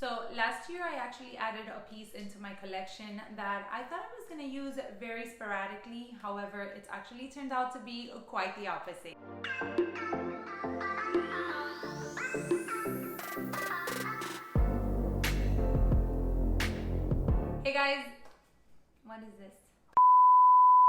So last year I actually added a piece into my collection that I thought I was going to use very sporadically. However, it's actually turned out to be quite the opposite. Hey guys, what is this?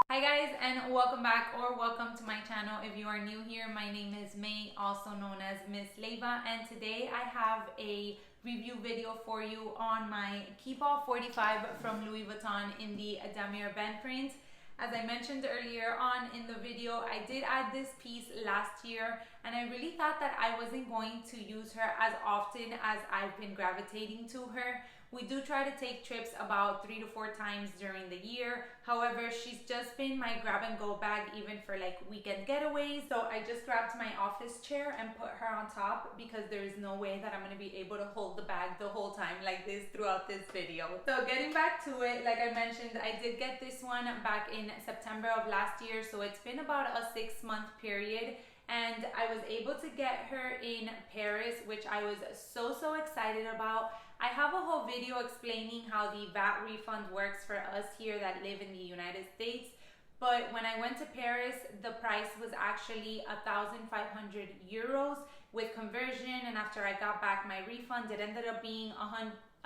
Hi guys, and welcome back or welcome to my channel. If you are new here, my name is May, also known as Miss Leva, and today I have a review video for you on my Keepall 45 from Louis Vuitton in the Damier band print. As I mentioned earlier on in the video, I did add this piece last year and I really thought that I wasn't going to use her as often as I've been gravitating to her. We do try to take trips about 3 to 4 times during the year. However, she's just been my grab and go bag even for like weekend getaways. So I just grabbed my office chair and put her on top because there is no way that I'm going to be able to hold the bag the whole time like this throughout this video. So getting back to it, like I mentioned, I did get this one back in September of last year. So it's been about a 6-month period. And I was able to get her in Paris, which I was so excited about. I have a whole video explaining how the VAT refund works for us here that live in the United States. But when I went to Paris, the price was actually 1,500 euros with conversion. And after I got back my refund, it ended up being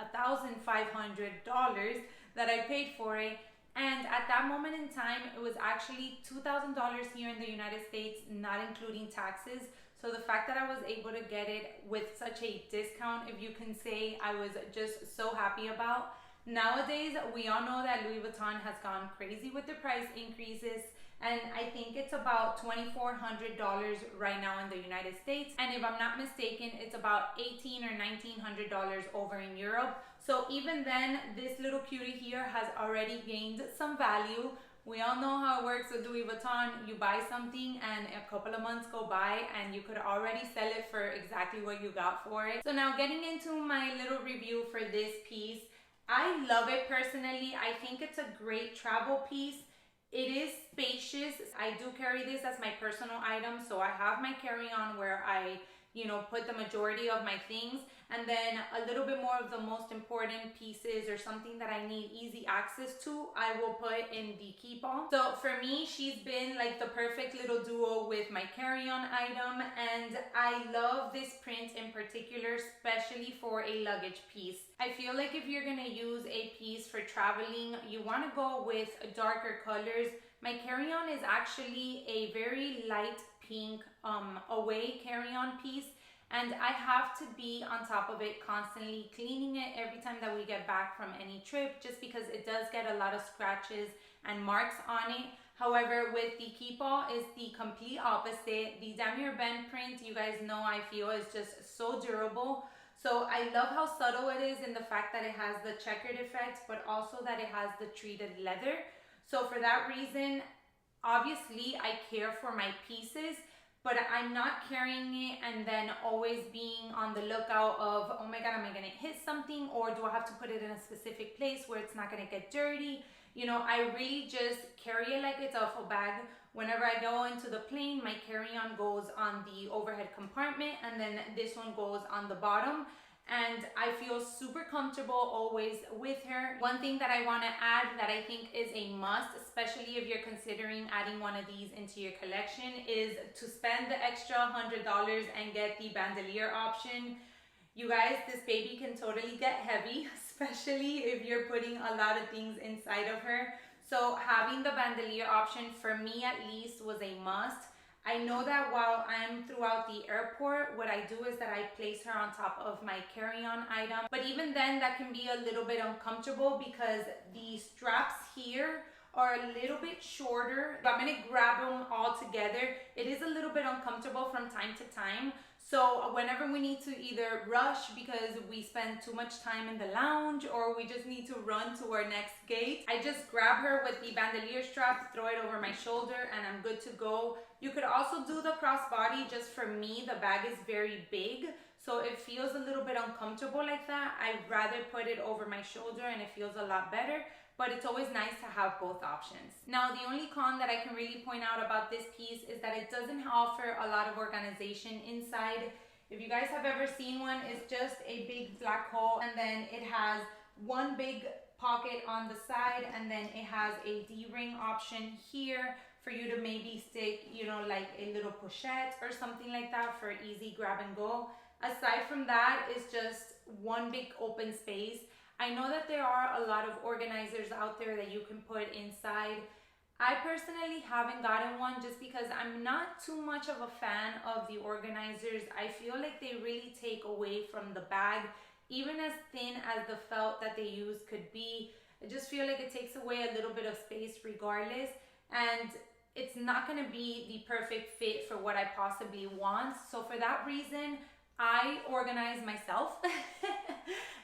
$1,500 that I paid for it. And at that moment in time, it was actually $2,000 here in the United States, not including taxes. So the fact that I was able to get it with such a discount, if you can say, I was just so happy about. Nowadays, we all know that Louis Vuitton has gone crazy with the price increases. And I think it's about $2,400 right now in the United States. And if I'm not mistaken, it's about $1,800 or $1,900 over in Europe. So even then, this little cutie here has already gained some value. We all know how it works with Louis Vuitton. You buy something and a couple of months go by and you could already sell it for exactly what you got for it. So now getting into my little review for this piece, I love it personally. I think it's a great travel piece. It is spacious. I do carry this as my personal item. So I have my carry-on where I, put the majority of my things, and then a little bit more of the most important pieces or something that I need easy access to, I will put in the Keepall. So for me, she's been like the perfect little duo with my carry-on item, and I love this print in particular, especially for a luggage piece. I feel like if you're gonna use a piece for traveling, you wanna go with darker colors. My carry-on is actually a very light pink away carry-on piece, and I have to be on top of it constantly, cleaning it every time that we get back from any trip, just because it does get a lot of scratches and marks on it. However, with the Keepall is the complete opposite. The Damier band print, you guys know, I feel is just so durable. So I love how subtle it is in the fact that it has the checkered effect, but also that it has the treated leather. So for that reason, obviously I care for my pieces, but I'm not carrying it and then always being on the lookout of, oh my God, am I gonna hit something, or do I have to put it in a specific place where it's not gonna get dirty? I really just carry it like it's a duffel bag. Whenever I go into the plane, my carry-on goes on the overhead compartment, and then this one goes on the bottom. And I feel super comfortable always with her. One thing that I want to add that I think is a must, especially if you're considering adding one of these into your collection, is to spend the extra $100 and get the bandolier option. You guys, this baby can totally get heavy, especially if you're putting a lot of things inside of her. So having the bandolier option, for me at least, was a must. I know that while I'm throughout the airport, what I do is that I place her on top of my carry-on item. But even then, that can be a little bit uncomfortable because the straps here are a little bit shorter. If I'm gonna grab them all together, it is a little bit uncomfortable from time to time. So whenever we need to either rush because we spend too much time in the lounge, or we just need to run to our next gate, I just grab her with the bandolier strap, throw it over my shoulder, and I'm good to go. You could also do the crossbody. Just for me, the bag is very big, so it feels a little bit uncomfortable like that. I'd rather put it over my shoulder and it feels a lot better. But it's always nice to have both options. Now, the only con that I can really point out about this piece is that it doesn't offer a lot of organization inside. If you guys have ever seen one, it's just a big black hole, and then it has one big pocket on the side, and then it has a D-ring option here for you to maybe stick, you know, like a little pochette or something like that for easy grab and go. Aside from that, it's just one big open space. I know that there are a lot of organizers out there that you can put inside. I personally haven't gotten one just because I'm not too much of a fan of the organizers. I feel like they really take away from the bag. Even as thin as the felt that they use could be, I just feel like it takes away a little bit of space regardless, and it's not going to be the perfect fit for what I possibly want. So for that reason, I organize myself.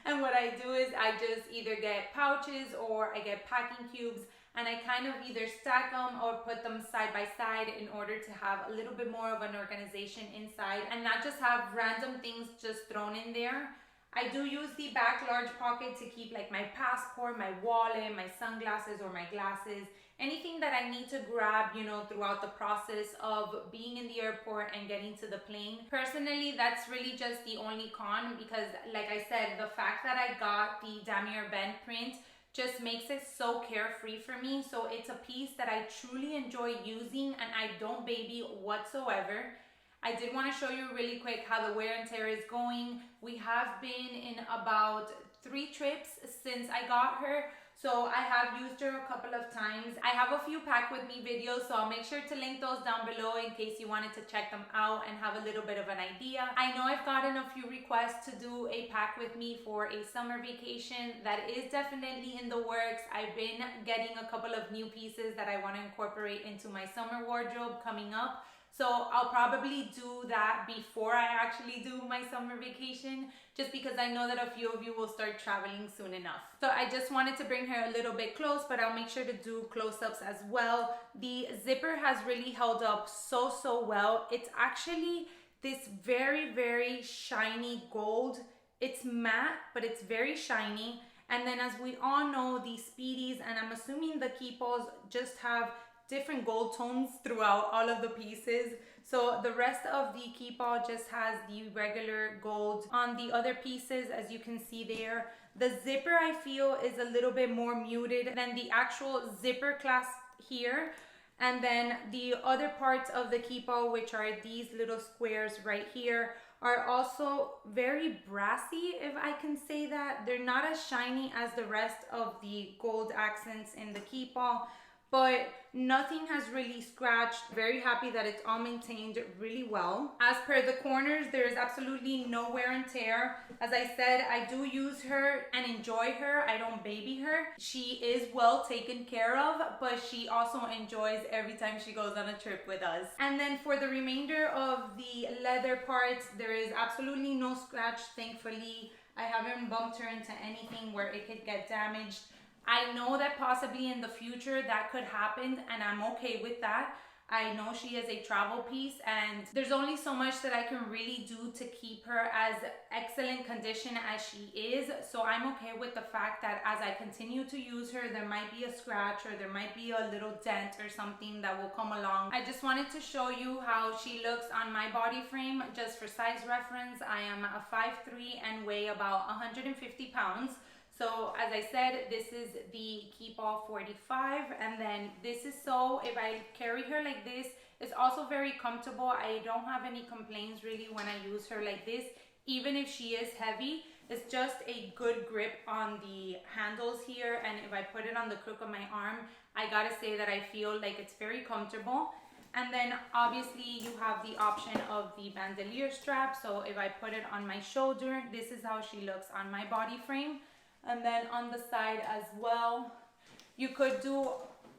And what I do is I just either get pouches or I get packing cubes, and I kind of either stack them or put them side by side in order to have a little bit more of an organization inside and not just have random things just thrown in there. I do use the back large pocket to keep like my passport, my wallet, my sunglasses or my glasses, anything that I need to grab, you know, throughout the process of being in the airport and getting to the plane. Personally, that's really just the only con, because like I said, the fact that I got the Damier band print just makes it so carefree for me. So it's a piece that I truly enjoy using and I don't baby whatsoever. I did want to show you really quick how the wear and tear is going. We have been in about 3 trips since I got her. So I have used her a couple of times. I have a few pack with me videos, so I'll make sure to link those down below in case you wanted to check them out and have a little bit of an idea. I know I've gotten a few requests to do a pack with me for a summer vacation. That is definitely in the works. I've been getting a couple of new pieces that I want to incorporate into my summer wardrobe coming up. So I'll probably do that before I actually do my summer vacation, just because I know that a few of you will start traveling soon enough. So I just wanted to bring her a little bit close, but I'll make sure to do close-ups as well. The zipper has really held up so well. It's actually this very shiny gold. It's matte, but it's very shiny. And then as we all know, the Speedies, and I'm assuming the Keepalls, just have different gold tones throughout all of the pieces. So the rest of the Keepall just has the regular gold on the other pieces, as you can see there. The zipper, I feel, is a little bit more muted than the actual zipper clasp here. And then the other parts of the Keepall, which are these little squares right here, are also very brassy, if I can say that. They're not as shiny as the rest of the gold accents in the Keepall, but nothing has really scratched. Very happy that it's all maintained really well. As per the corners, there is absolutely no wear and tear. As I said, I do use her and enjoy her. I don't baby her. She is well taken care of, but she also enjoys every time she goes on a trip with us. And then for the remainder of the leather parts, there is absolutely no scratch, thankfully. I haven't bumped her into anything where it could get damaged. I know that possibly in the future that could happen, and I'm okay with that. I know she is a travel piece, and there's only so much that I can really do to keep her as excellent condition as she is. So I'm okay with the fact that as I continue to use her, there might be a scratch or there might be a little dent or something that will come along. I just wanted to show you how she looks on my body frame. Just for size reference, I am a 5'3" and weigh about 150 pounds. So as I said, this is the Keepall 45, and then this is, so if I carry her like this, it's also very comfortable. I don't have any complaints really when I use her like this. Even if she is heavy, it's just a good grip on the handles here, and if I put it on the crook of my arm, I gotta say that I feel like it's very comfortable. And then obviously you have the option of the bandolier strap, so if I put it on my shoulder, this is how she looks on my body frame. And then on the side as well, you could do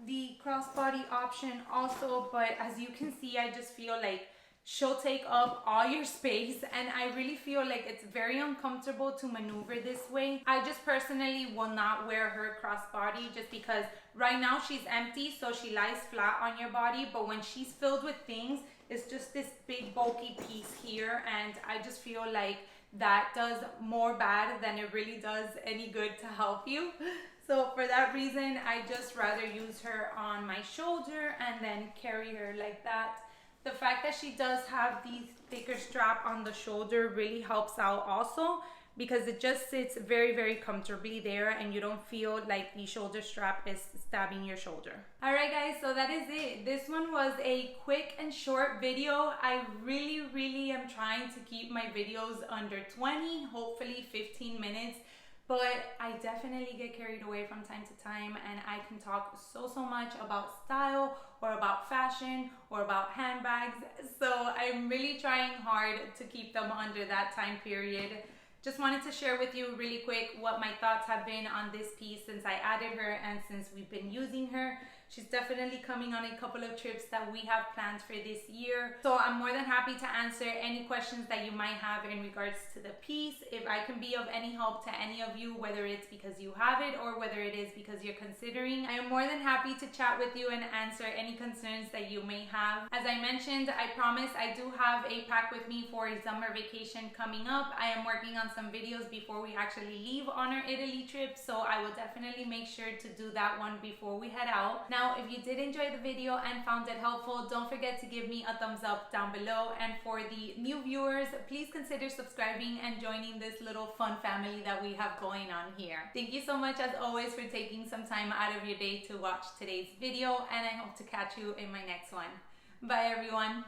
the crossbody option also, but as you can see, I just feel like she'll take up all your space, and I really feel like it's very uncomfortable to maneuver this way. I just personally will not wear her crossbody just because right now she's empty, so she lies flat on your body, but when she's filled with things, it's just this big bulky piece here, and I just feel like that does more bad than it really does any good to help you. So for that reason, I just rather use her on my shoulder and then carry her like that. The fact that she does have the thicker strap on the shoulder really helps out also, because it just sits very, very comfortably there and you don't feel like the shoulder strap is stabbing your shoulder. Alright guys, so that is it. This one was a quick and short video. I really am trying to keep my videos under 20, hopefully 15 minutes. But I definitely get carried away from time to time, and I can talk so much about style or about fashion or about handbags. So I'm really trying hard to keep them under that time period. Just wanted to share with you really quick what my thoughts have been on this piece since I added her and since we've been using her. She's definitely coming on a couple of trips that we have planned for this year. So I'm more than happy to answer any questions that you might have in regards to the piece. If I can be of any help to any of you, whether it's because you have it or whether it is because you're considering, I am more than happy to chat with you and answer any concerns that you may have. As I mentioned, I promise I do have a pack with me for a summer vacation coming up. I am working on some videos before we actually leave on our Italy trip, so I will definitely make sure to do that one before we head out. Now, if you did enjoy the video and found it helpful, don't forget to give me a thumbs up down below. And for the new viewers, please consider subscribing and joining this little fun family that we have going on here. Thank you so much as always for taking some time out of your day to watch today's video, and I hope to catch you in my next one. Bye everyone.